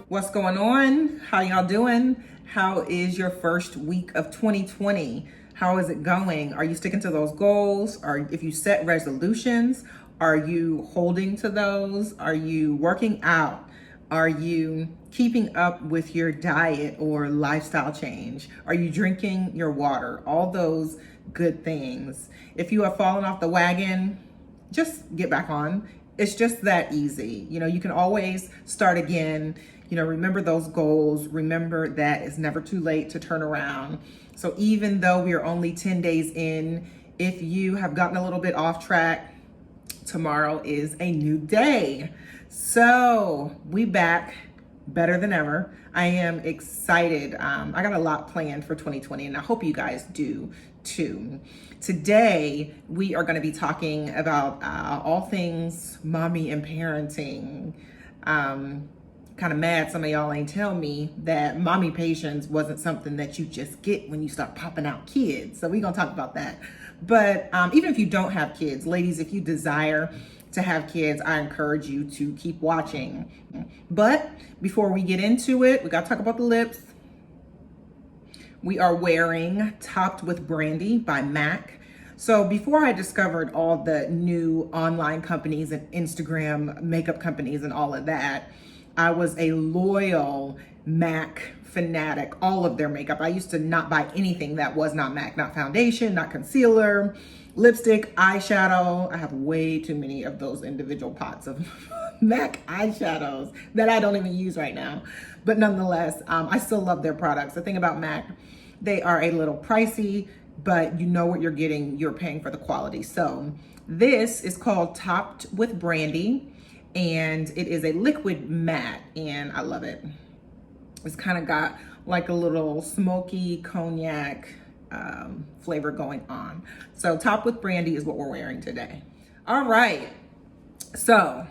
What's going on? How y'all doing? How is your first week of 2020? How is it going? Are you sticking to those goals? Or if you set resolutions, are you holding to those? Are you working out? Are you keeping up with your diet or lifestyle change? Are you drinking your water? All those good things. If you have fallen off the wagon, just get back on. It's just that easy. You can always start again. Remember those goals. Remember that it's never too late to turn around. So even though we are only 10 days in, if you have gotten a little bit off track, tomorrow is a new day. So we back better than ever. I am excited. I got a lot planned for 2020 and I hope you guys do too. Today, we are going to be talking about all things mommy and parenting. Kind of mad some of y'all ain't tell me that mommy patience wasn't something that you just get when you start popping out kids. So we're going to talk about that. But even if you don't have kids, ladies, if you desire to have kids, I encourage you to keep watching. But before we get into it, we got to talk about the lips. We are wearing Topped with Brandy by MAC. So before I discovered all the new online companies and Instagram makeup companies and all of that, I was a loyal MAC fanatic, all of their makeup. I used to not buy anything that was not MAC, not foundation, not concealer, lipstick, eyeshadow. I have way too many of those individual pots of MAC eyeshadows that I don't even use right now. But nonetheless, I still love their products. The thing about MAC, they are a little pricey, but you know what you're getting. You're paying for the quality. So this is called Topped with Brandy, and it is a liquid matte, and I love it. It's kind of got like a little smoky cognac flavor going on. So Topped with Brandy is what we're wearing today. All right. So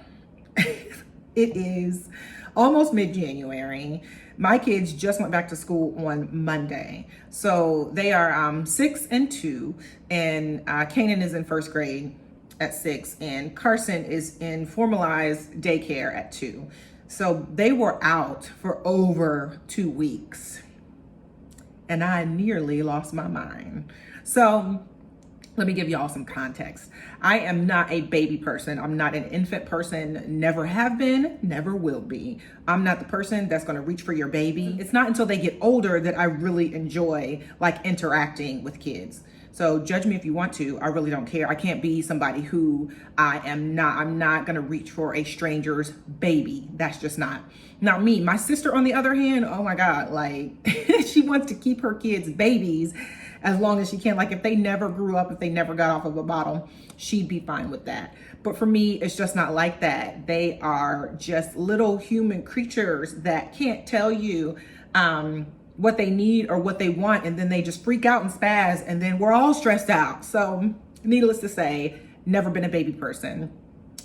it is almost mid-January. My kids just went back to school on Monday. So they are 6 and 2, and Kanan is in first grade at 6, and Carson is in formalized daycare at 2. So they were out for over 2 weeks, and I nearly lost my mind. So let me give y'all some context. I am not a baby person. I'm not an infant person. Never have been, never will be. I'm not the person that's going to reach for your baby. It's not until they get older that I really enjoy like interacting with kids. So judge me if you want to. I really don't care. I can't be somebody who I'm not going to reach for a stranger's baby. That's just not me. My sister, on the other hand, oh my God, like she wants to keep her kids babies as long as she can. Like if they never grew up, if they never got off of a bottle, she'd be fine with that. But for me, it's just not like that. They are just little human creatures that can't tell you what they need or what they want, and then they just freak out and spaz, and then we're all stressed out. So needless to say, never been a baby person.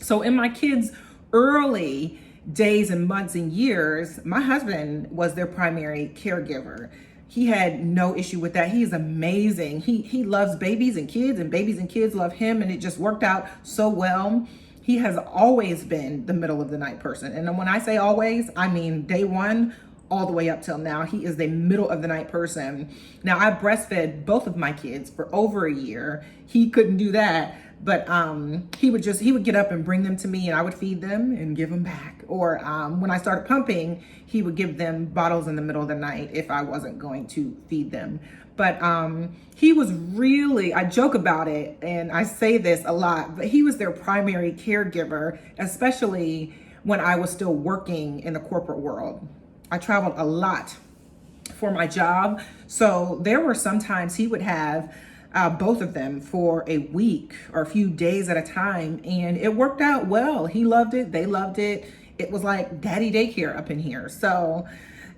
So in my kids' early days and months and years, my husband was their primary caregiver. He had no issue with that. He is amazing. He loves babies and babies and kids love him, and it just worked out so well. He has always been the middle of the night person. And when I say always, I mean day one all the way up till now. He is the middle of the night person. Now, I breastfed both of my kids for over a year. He couldn't do that, but he would get up and bring them to me, and I would feed them and give them back. Or when I started pumping, he would give them bottles in the middle of the night if I wasn't going to feed them. But he was really, I joke about it and I say this a lot, but he was their primary caregiver, especially when I was still working in the corporate world. I traveled a lot for my job. So there were sometimes he would have both of them for a week or a few days at a time. And it worked out well. He loved it. They loved it. It was like daddy daycare up in here. So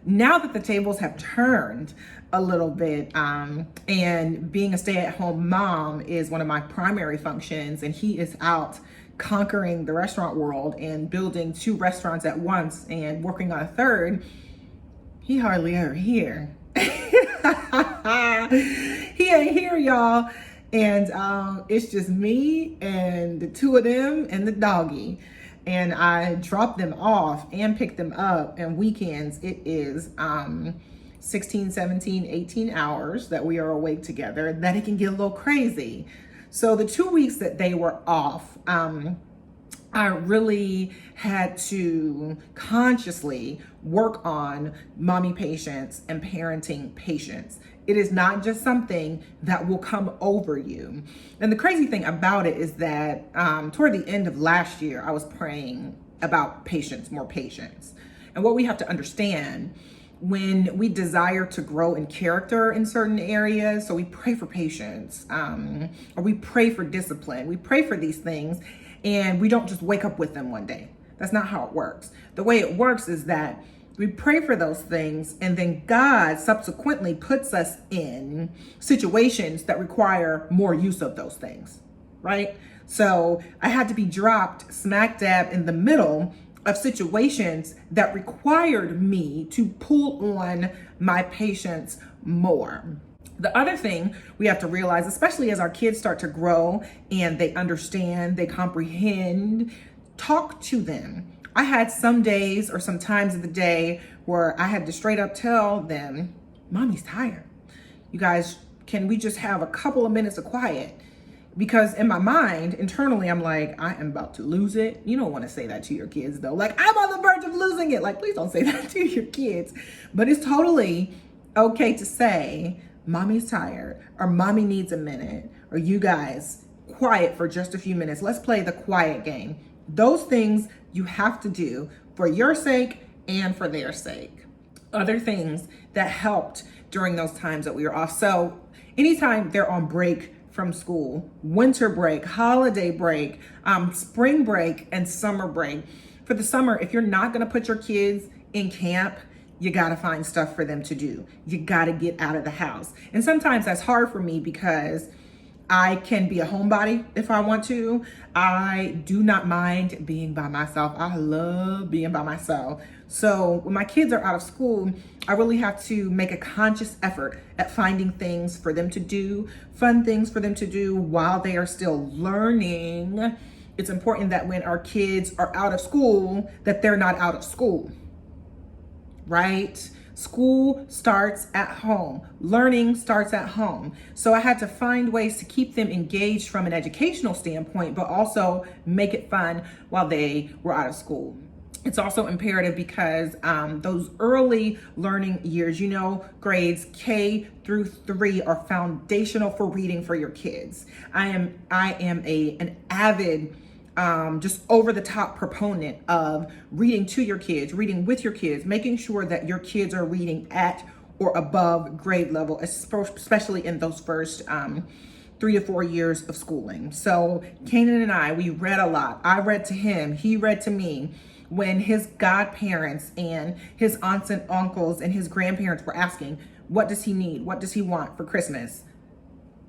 now that the tables have turned a little bit, and being a stay-at-home mom is one of my primary functions, and he is out conquering the restaurant world and building 2 restaurants at once and working on a 3rd, he hardly ever here. He ain't here, y'all. And it's just me and the two of them and the doggy. And I drop them off and pick them up. And weekends, it is 16, 17, 18 hours that we are awake together, that it can get a little crazy. So the 2 weeks that they were off, I really had to consciously work on mommy patience and parenting patience. It is not just something that will come over you. And the crazy thing about it is that toward the end of last year, I was praying about patience, more patience. And what we have to understand when we desire to grow in character in certain areas, so we pray for patience, or we pray for discipline, we pray for these things, and we don't just wake up with them one day. That's not how it works. The way it works is that we pray for those things, and then God subsequently puts us in situations that require more use of those things, right? So I had to be dropped smack dab in the middle of situations that required me to pull on my patience more. The other thing we have to realize, especially as our kids start to grow and they understand, they comprehend, talk to them. I had some days or some times of the day where I had to straight up tell them, Mommy's tired. You guys, can we just have a couple of minutes of quiet? Because in my mind, internally, I'm like, I am about to lose it. You don't want to say that to your kids, though. Like, I'm on the verge of losing it. Like, please don't say that to your kids. But it's totally okay to say, Mommy's tired, or Mommy needs a minute, or you guys, quiet for just a few minutes. Let's play the quiet game. Those things you have to do for your sake and for their sake. Other things that helped during those times that we were off. So anytime they're on break from school, winter break, holiday break, spring break, and summer break. For the summer, if you're not gonna put your kids in camp, you gotta find stuff for them to do. You gotta get out of the house. And sometimes that's hard for me because I can be a homebody if I want to. I do not mind being by myself. I love being by myself. So when my kids are out of school, I really have to make a conscious effort at finding things for them to do, fun things for them to do while they are still learning. It's important that when our kids are out of school, that they're not out of school, right? School starts at home. Learning starts at home. So I had to find ways to keep them engaged from an educational standpoint, but also make it fun while they were out of school. It's also imperative because those early learning years, grades K through 3 are foundational for reading for your kids. I am an avid just over the top proponent of reading to your kids, reading with your kids, making sure that your kids are reading at or above grade level, especially in those first 3 to 4 years of schooling. So Kanan and I, we read a lot. I read to him, he read to me. When his godparents and his aunts and uncles and his grandparents were asking, what does he need? What does he want for Christmas?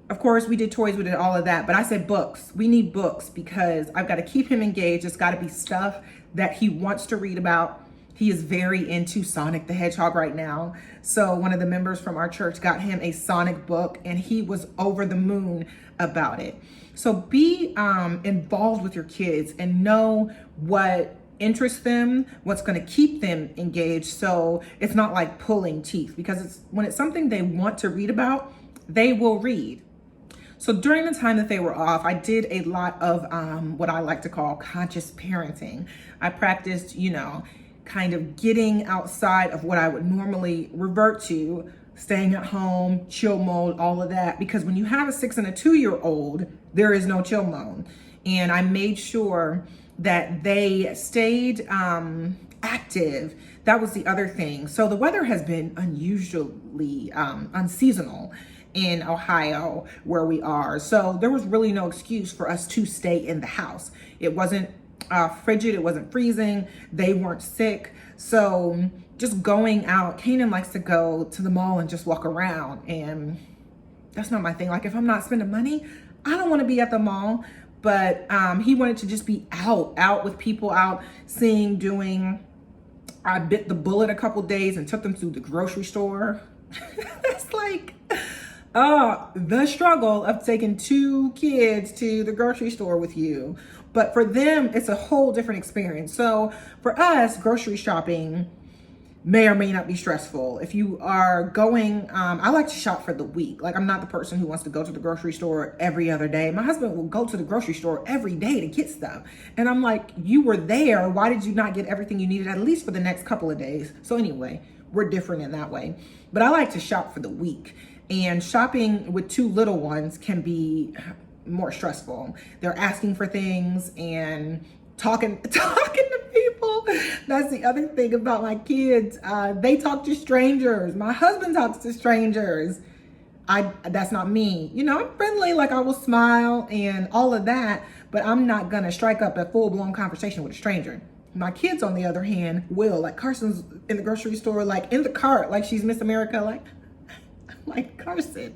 Of course, we did toys, we did all of that, but I said books. We need books because I've got to keep him engaged. It's got to be stuff that he wants to read about. He is very into Sonic the Hedgehog right now. So one of the members from our church got him a Sonic book and he was over the moon about it. So be involved with your kids and know what interests them, what's going to keep them engaged. So it's not like pulling teeth, because when it's something they want to read about, they will read. So during the time that they were off, I did a lot of what I like to call conscious parenting. I practiced, kind of getting outside of what I would normally revert to, staying at home, chill mode, all of that. Because when you have a 6 and a 2-year-old, there is no chill mode. And I made sure that they stayed active. That was the other thing. So the weather has been unusually unseasonal in Ohio where we are. So there was really no excuse for us to stay in the house. It wasn't frigid, it wasn't freezing, they weren't sick. So just going out, Kanan likes to go to the mall and just walk around, and that's not my thing. Like, if I'm not spending money, I don't want to be at the mall. But he wanted to just be out with people, out seeing, doing. I bit the bullet a couple days and took them to the grocery store. It's like, The struggle of taking two kids to the grocery store with you. But for them, it's a whole different experience. So for us, grocery shopping may or may not be stressful. If you are going, I like to shop for the week. Like, I'm not the person who wants to go to the grocery store every other day. My husband will go to the grocery store every day to get stuff. And I'm like, you were there. Why did you not get everything you needed, at least for the next couple of days? So anyway, we're different in that way. But I like to shop for the week. And shopping with two little ones can be more stressful. They're asking for things and talking to people. That's the other thing about my kids. They talk to strangers. My husband talks to strangers. That's not me. You know, I'm friendly, like I will smile and all of that, but I'm not gonna strike up a full-blown conversation with a stranger. My kids, on the other hand, will. Like, Carson's in the grocery store, like in the cart, like she's Miss America, like Carson.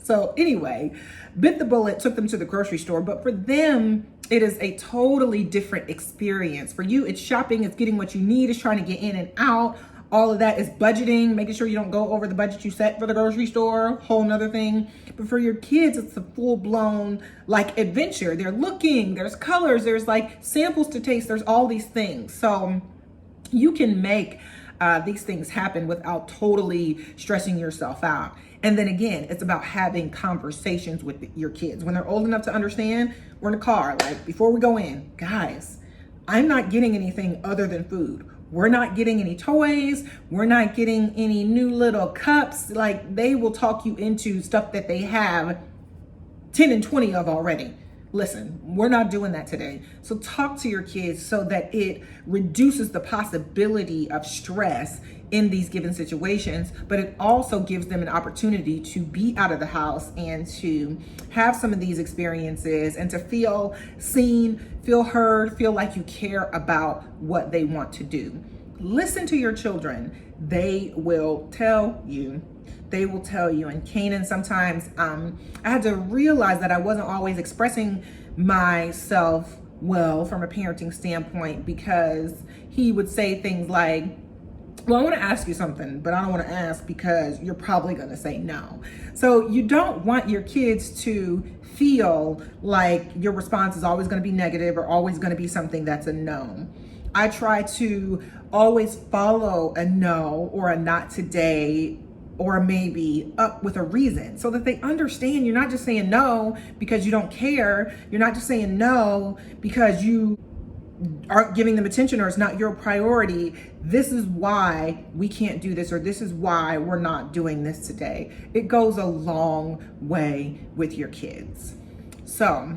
So anyway, bit the bullet, took them to the grocery store. But for them, it is a totally different experience. For you, it's shopping, it's getting what you need, it's trying to get in and out. All of that is budgeting, making sure you don't go over the budget you set for the grocery store, whole nother thing. But for your kids, it's a full-blown like adventure. They're looking, there's colors, there's like samples to taste, there's all these things. So you can make these things happen without totally stressing yourself out. And then again, it's about having conversations with your kids. When they're old enough to understand, we're in the car, like before we go in, guys, I'm not getting anything other than food. We're not getting any toys. We're not getting any new little cups. Like, they will talk you into stuff that they have 10 and 20 of already. Listen, we're not doing that today. So talk to your kids so that it reduces the possibility of stress in these given situations, but it also gives them an opportunity to be out of the house and to have some of these experiences and to feel seen, feel heard, feel like you care about what they want to do. Listen to your children. They will tell you. They will tell you. And Kanan, sometimes I had to realize that I wasn't always expressing myself well from a parenting standpoint, because he would say things like, well, I want to ask you something, but I don't want to ask because you're probably going to say no. So you don't want your kids to feel like your response is always going to be negative or always going to be something that's a no. I try to always follow a no or a not today or maybe up with a reason, so that they understand you're not just saying no because you don't care. You're not just saying no because you aren't giving them attention or it's not your priority. This is why we can't do this, or this is why we're not doing this today. It goes a long way with your kids. So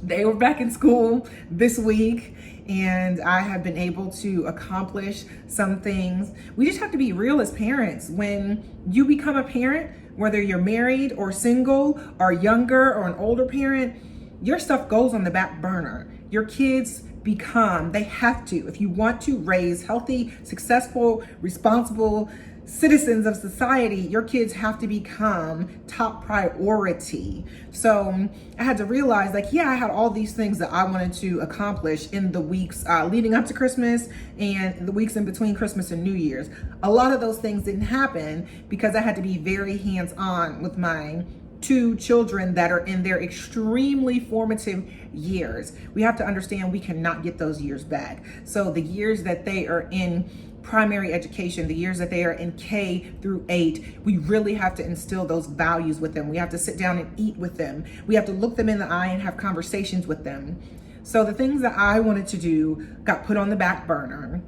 they were back in school this week, and I have been able to accomplish some things. We just have to be real as parents. When you become a parent, whether you're married or single or younger or an older parent, your stuff goes on the back burner. Your kids they have to, if you want to raise healthy, successful, responsible citizens of society, your kids have to become top priority. So I had to realize, like, yeah, I had all these things that I wanted to accomplish in the weeks leading up to Christmas and the weeks in between Christmas and New Year's. A lot of those things didn't happen because I had to be very hands-on with my two children that are in their extremely formative years. We have to understand we cannot get those years back. So the years that they are in primary education, the years that they are in K through 8, we really have to instill those values with them. We have to sit down and eat with them. We have to look them in the eye and have conversations with them. So the things that I wanted to do got put on the back burner.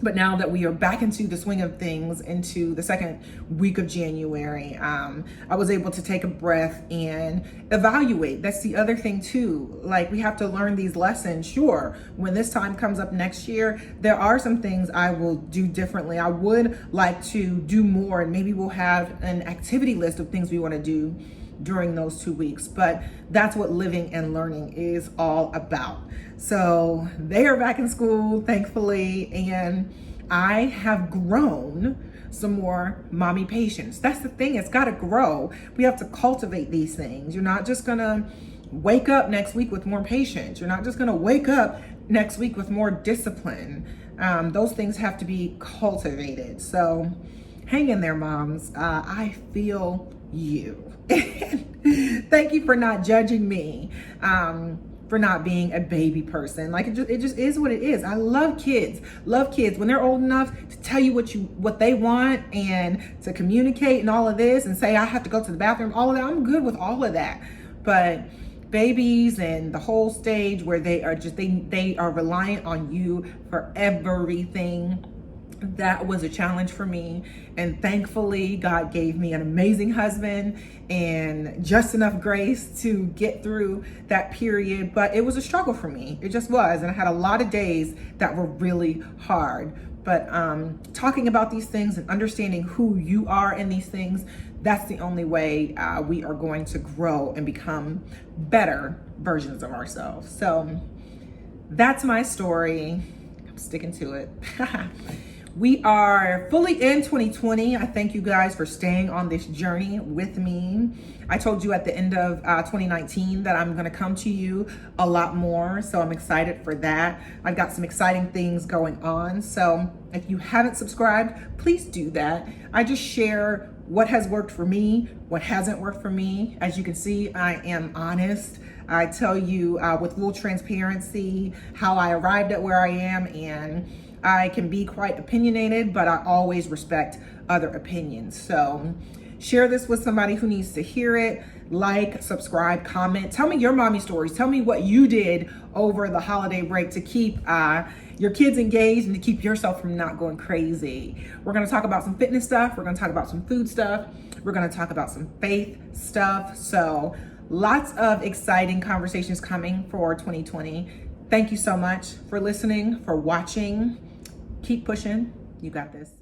But now that we are back into the swing of things, into the second week of January, I was able to take a breath and evaluate. That's the other thing too. Like, we have to learn these lessons. Sure, when this time comes up next year, there are some things I will do differently. I would like to do more, and maybe we'll have an activity list of things we want to do during those 2 weeks. But that's what living and learning is all about. So they are back in school, thankfully, and I have grown some more mommy patience. That's the thing, it's got to grow. We have to cultivate these things. You're not just gonna wake up next week with more patience. You're not just gonna wake up next week with more discipline. Those things have to be cultivated. So hang in there, moms. I feel you. Thank you for not judging me, for not being a baby person. Like it just is what it is. I love kids. Love kids when they're old enough to tell you what they want and to communicate and all of this and say I have to go to the bathroom. All of that, I'm good with all of that. But babies and the whole stage where they are just they are reliant on you for everything, that was a challenge for me. And thankfully God gave me an amazing husband and just enough grace to get through that period. But it was a struggle for me. It just was. And I had a lot of days that were really hard. But talking about these things and understanding who you are in these things, that's the only way we are going to grow and become better versions of ourselves. So that's my story. I'm sticking to it. We are fully in 2020. I thank you guys for staying on this journey with me. I told you at the end of 2019 that I'm going to come to you a lot more. So I'm excited for that. I've got some exciting things going on. So if you haven't subscribed, please do that. I just share what has worked for me, what hasn't worked for me. As you can see, I am honest. I tell you with full transparency how I arrived at where I am, and I can be quite opinionated, but I always respect other opinions. So share this with somebody who needs to hear it. Like, subscribe, comment. Tell me your mommy stories. Tell me what you did over the holiday break to keep your kids engaged and to keep yourself from not going crazy. We're going to talk about some fitness stuff. We're going to talk about some food stuff. We're going to talk about some faith stuff. So lots of exciting conversations coming for 2020. Thank you so much for listening, for watching. Keep pushing. You got this.